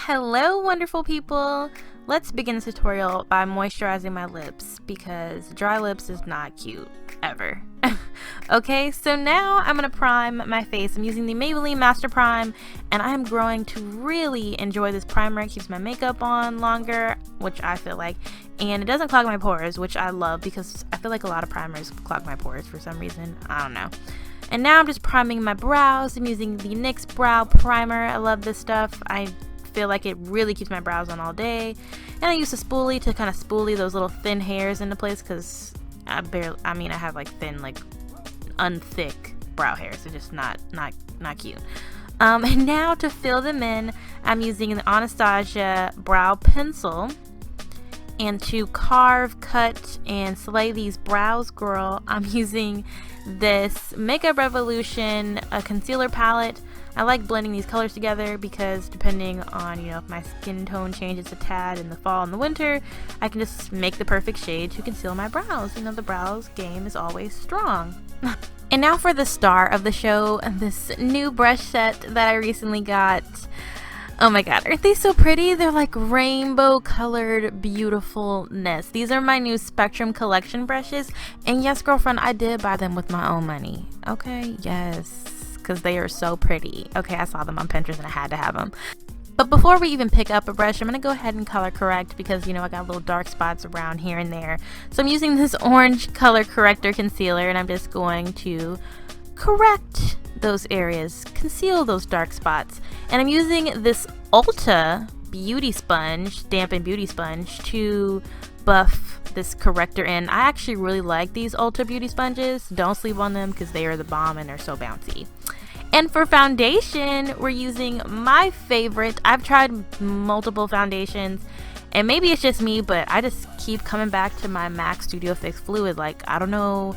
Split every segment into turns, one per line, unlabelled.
Hello wonderful people, let's begin this tutorial by moisturizing my lips because dry lips is not cute ever. Okay, so now I'm gonna prime my face. I'm using the Maybelline Master Prime and I'm growing to really enjoy this primer. It keeps my makeup on longer, which I feel like, and it doesn't clog my pores, which I love because I feel like a lot of primers clog my pores for some reason. I don't know. And now I'm just priming my brows. I'm using the NYX Brow Primer. I love this stuff. I feel like it really keeps my brows on all day, and I use a spoolie to kind of spoolie those little thin hairs into place because I have like thin, like unthick brow hairs. They're just not cute. And now to fill them in, I'm using the Anastasia brow pencil, and to carve, cut, and slay these brows, girl, I'm using this Makeup Revolution concealer palette. I like blending these colors together because depending on, you know, if my skin tone changes a tad in the fall and the winter, I can just make the perfect shade to conceal my brows. You know, the brows game is always strong. And now for the star of the show, this new brush set that I recently got. Oh my god, aren't they so pretty? They're like rainbow colored beautifulness. These are my new Spectrum collection brushes, and yes girlfriend, I did buy them with my own money. Okay, yes, because they are so pretty. Okay, I saw them on Pinterest and I had to have them. But before we even pick up a brush, I'm going to go ahead and color correct because, you know, I got little dark spots around here and there. So I'm using this orange color corrector concealer, and I'm just going to correct those areas, conceal those dark spots. And I'm using this Ulta beauty sponge, dampened beauty sponge, to buff this corrector in. I actually really like these Ulta beauty sponges. Don't sleep on them because they are the bomb and they're so bouncy. And for foundation, we're using my favorite. I've tried multiple foundations, and maybe it's just me, but I just keep coming back to my MAC Studio Fix Fluid. Like, I don't know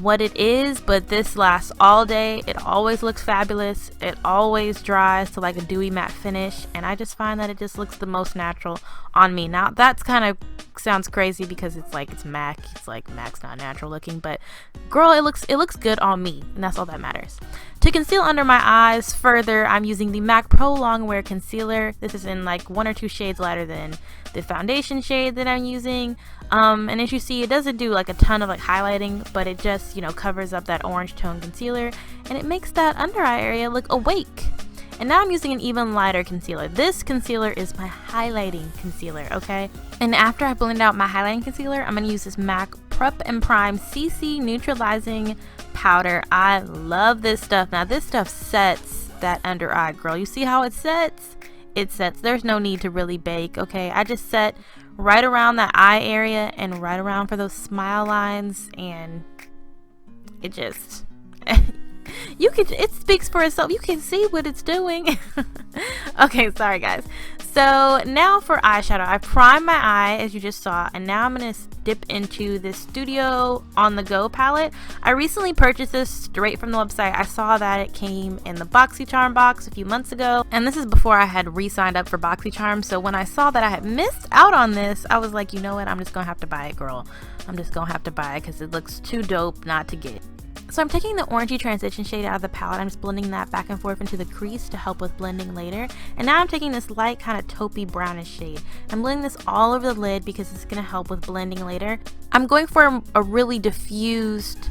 what it is, but this lasts all day. It always looks fabulous. It always dries to like a dewy matte finish, and I just find that it just looks the most natural on me. Now that's kind of sounds crazy because it's like it's MAC. It's like MAC's not natural looking, but girl, it looks good on me, and that's all that matters. To conceal under my eyes further, I'm using the MAC Pro Longwear concealer. This is in like 1 or 2 shades lighter than the foundation shade that I'm using. And as you see, it doesn't do like a ton of like highlighting, but it just, you know, covers up that orange tone concealer, and it makes that under eye area look awake. And now I'm using an even lighter concealer. This concealer is my highlighting concealer, okay? And after I blend out my highlighting concealer, I'm gonna use this MAC Prep and Prime CC Neutralizing powder. I love this stuff. Now this stuff sets that under eye, girl. You see how it sets? It sets. There's no need to really bake, okay? I just set right around that eye area and right around for those smile lines, and it just it speaks for itself. You can see what it's doing. Okay, sorry guys. So now for eyeshadow, I primed my eye as you just saw, and now I'm gonna dip into this Studio On The Go palette. I recently purchased this straight from the website. I saw that it came in the BoxyCharm box a few months ago, and this is before I had re-signed up for BoxyCharm. So when I saw that I had missed out on this, I was like, you know what, I'm just gonna have to buy it, girl. I'm just gonna have to buy it because it looks too dope not to get. So I'm taking the orangey transition shade out of the palette. I'm just blending that back and forth into the crease to help with blending later. And now I'm taking this light kind of taupey brownish shade. I'm blending this all over the lid because it's going to help with blending later. I'm going for a really diffused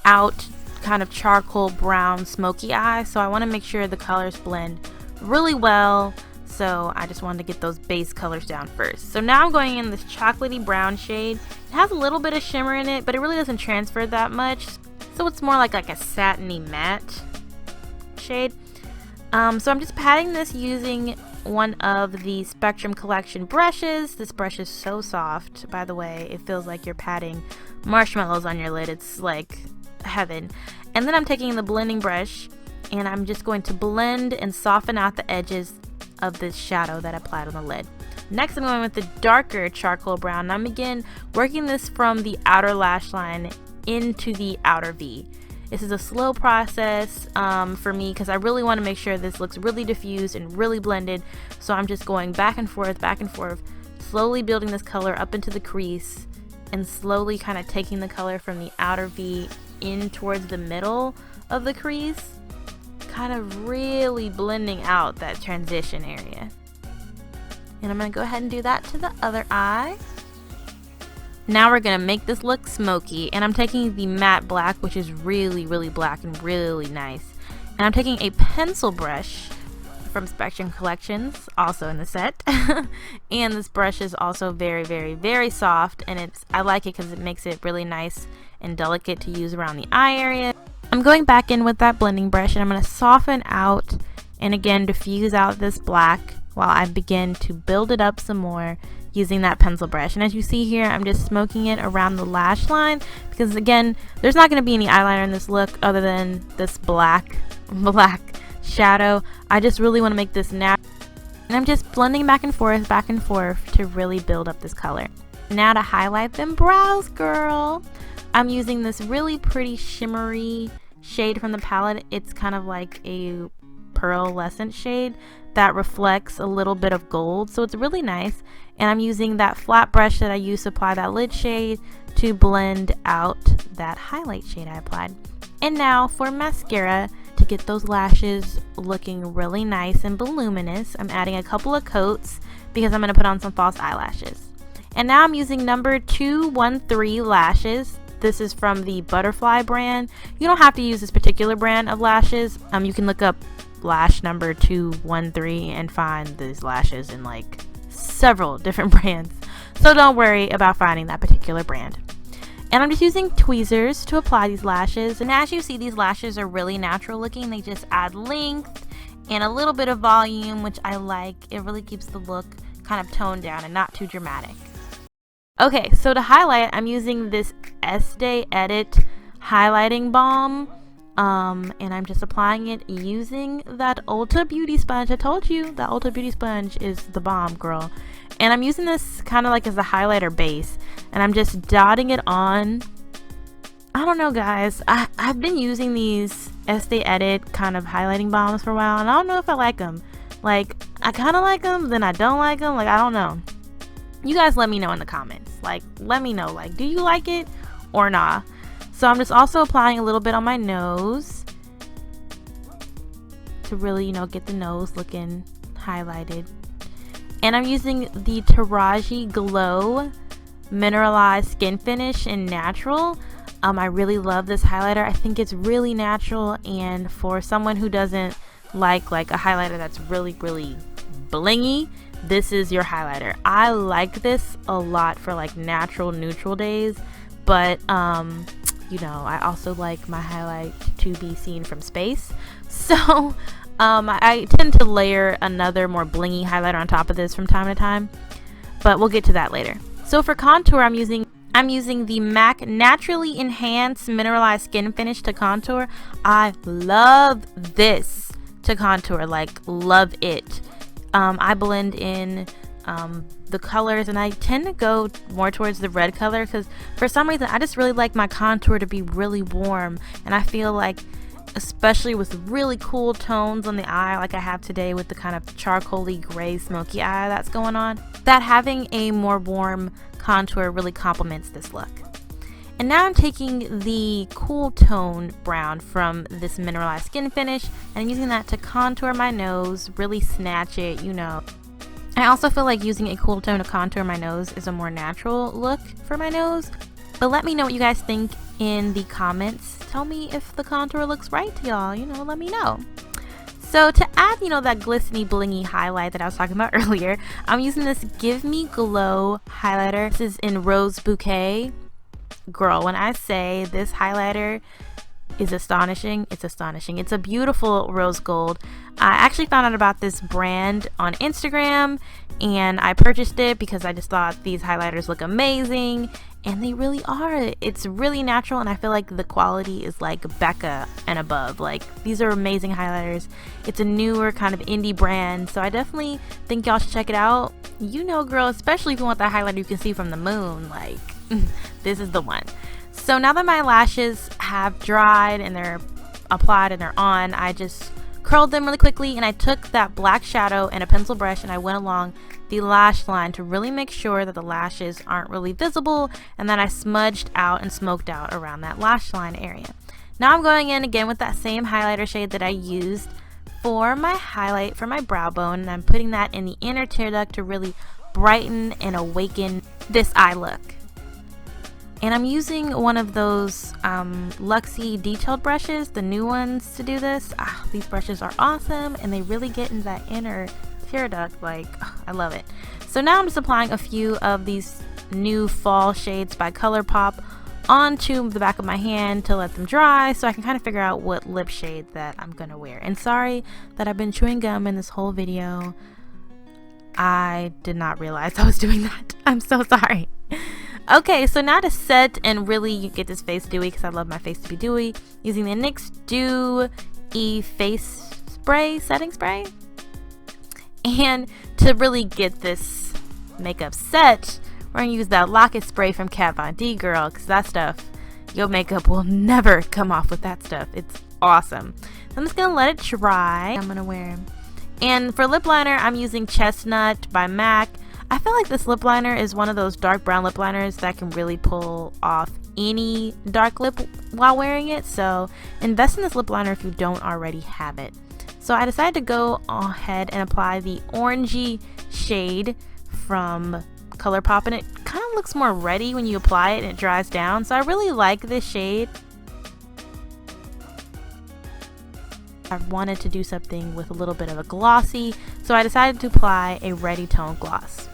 out kind of charcoal brown smoky eye. So I want to make sure the colors blend really well. So I just wanted to get those base colors down first. So now I'm going in this chocolatey brown shade. It has a little bit of shimmer in it, but it really doesn't transfer that much. So it's more like a satiny matte shade. So I'm just patting this using one of the Spectrum Collection brushes. This brush is so soft, by the way. It feels like you're patting marshmallows on your lid. It's like heaven. And then I'm taking the blending brush and I'm just going to blend and soften out the edges of this shadow that I applied on the lid. Next, I'm going with the darker charcoal brown. And I'm again working this from the outer lash line into the outer V. This is a slow process for me because I really want to make sure this looks really diffused and really blended. So I'm just going back and forth, slowly building this color up into the crease and slowly kind of taking the color from the outer V in towards the middle of the crease, kind of really blending out that transition area. And I'm going to go ahead and do that to the other eye. Now we're going to make this look smoky, and I'm taking the matte black, which is really, really black and really nice. And I'm taking a pencil brush from Spectrum Collections, also in the set. And this brush is also very, very, very soft, and I like it because it makes it really nice and delicate to use around the eye area. I'm going back in with that blending brush, and I'm going to soften out and again diffuse out this black while I begin to build it up some more using that pencil brush. And as you see here, I'm just smoking it around the lash line because again, there's not going to be any eyeliner in this look other than this black shadow. I just really want to make this natural, and I'm just blending back and forth to really build up this color. Now to highlight them brows, girl, I'm using this really pretty shimmery shade from the palette. It's kind of like a pearlescent shade that reflects a little bit of gold, so it's really nice. And I'm using that flat brush that I used to apply that lid shade to blend out that highlight shade I applied. And now for mascara, to get those lashes looking really nice and voluminous, I'm adding a couple of coats because I'm going to put on some false eyelashes. And now I'm using number 213 lashes. This is from the Butterfly brand. You don't have to use this particular brand of lashes. You can look up lash number 213 and find these lashes in like several different brands, so don't worry about finding that particular brand. And I'm just using tweezers to apply these lashes, and as you see, these lashes are really natural looking. They just add length and a little bit of volume, which I like. It really keeps the look kind of toned down and not too dramatic. Okay, so to highlight, I'm using this SUEDE highlighting balm. And I'm just applying it using that Ulta Beauty sponge. I told you that Ulta Beauty sponge is the bomb, girl. And I'm using this kind of like as a highlighter base, and I'm just dotting it on. I don't know, guys, I've been using these SUEDE kind of highlighting balms for a while, and I don't know if I like them. Like, I kind of like them, then I don't like them. Like, I don't know. You guys let me know in the comments. Like, let me know, like, do you like it or nah? So I'm just also applying a little bit on my nose to really, get the nose looking highlighted. And I'm using the Taraji Glow Mineralized Skinfinish in Natural. I really love this highlighter. I think it's really natural, and for someone who doesn't like a highlighter that's really, really blingy, this is your highlighter. I like this a lot for like natural neutral days, but I also like my highlight to be seen from space. So I tend to layer another more blingy highlighter on top of this from time to time, but we'll get to that later. So for contour, I'm using the MAC Naturally Enhanced Mineralized Skin Finish to contour. I love this to contour, like love it. I blend in the colors, and I tend to go more towards the red color because for some reason I just really like my contour to be really warm, and I feel like, especially with really cool tones on the eye like I have today with the kind of charcoaly gray smoky eye that's going on, that having a more warm contour really complements this look. And now I'm taking the cool tone brown from this Mineralized Skin Finish, and I'm using that to contour my nose, really snatch it, I also feel like using a cool tone to contour my nose is a more natural look for my nose. But let me know what you guys think in the comments. Tell me if the contour looks right to y'all, let me know. So to add, that glistening blingy highlight that I was talking about earlier, I'm using this Give Me Glow highlighter. This is in Rose Bouquet. Girl, when I say this highlighter is astonishing. It's astonishing. It's a beautiful rose gold. I actually found out about this brand on Instagram and I purchased it because I just thought these highlighters look amazing, and they really are. It's really natural, and I feel like the quality is like Becca and above. Like, these are amazing highlighters. It's a newer kind of indie brand, so I definitely think y'all should check it out. You know, girl, especially if you want that highlighter you can see from the moon, like this is the one. So now that my lashes have dried and they're applied and they're on, I just curled them really quickly, and I took that black shadow and a pencil brush and I went along the lash line to really make sure that the lashes aren't really visible, and then I smudged out and smoked out around that lash line area. Now I'm going in again with that same highlighter shade that I used for my highlight for my brow bone, and I'm putting that in the inner tear duct to really brighten and awaken this eye look. And I'm using one of those Luxie detailed brushes, the new ones, to do this. These brushes are awesome, and they really get into that inner tear duct. Like, I love it. So now I'm just applying a few of these new fall shades by ColourPop onto the back of my hand to let them dry, so I can kind of figure out what lip shade that I'm gonna wear. And sorry that I've been chewing gum in this whole video. I did not realize I was doing that. I'm so sorry. Okay, so now to set and really get this face dewy, because I love my face to be dewy, using the NYX Dewy face spray, setting spray. And to really get this makeup set, we're going to use that Lock-It spray from Kat Von D, girl, because that stuff, your makeup will never come off with that stuff. It's awesome. So I'm just going to let it dry. I'm going to wear, and for lip liner, I'm using Chestnut by MAC. I feel like this lip liner is one of those dark brown lip liners that can really pull off any dark lip while wearing it, so invest in this lip liner if you don't already have it. So I decided to go ahead and apply the orangey shade from ColourPop, and it kind of looks more reddy when you apply it and it dries down, so I really like this shade. I wanted to do something with a little bit of a glossy, so I decided to apply a reddy tone gloss.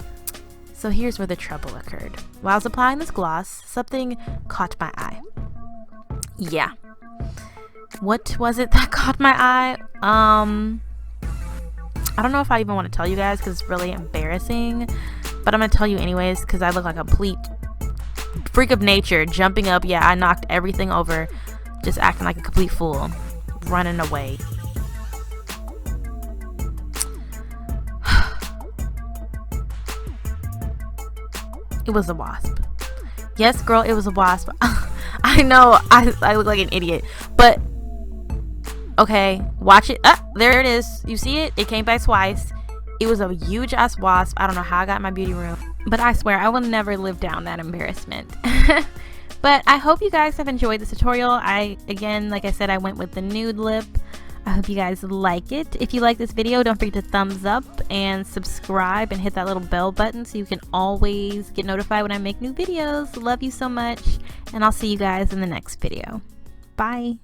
So here's where the trouble occurred. While I was applying this gloss, something caught my eye. Yeah. What was it that caught my eye? I don't know if I even want to tell you guys because it's really embarrassing, but I'm going to tell you anyways because I look like a complete freak of nature, jumping up. Yeah, I knocked everything over, just acting like a complete fool, running away. It was a wasp. Yes, girl, it was a wasp. I know I look like an idiot, but okay, watch it. There it is. You see it? It came back twice. It was a huge ass wasp. I don't know how I got in my beauty room, but I swear I will never live down that embarrassment. But I hope you guys have enjoyed this tutorial. Again, like I said, I went with the nude lip. I hope you guys like it. If you like this video, don't forget to thumbs up and subscribe and hit that little bell button so you can always get notified when I make new videos. Love you so much, and I'll see you guys in the next video. Bye.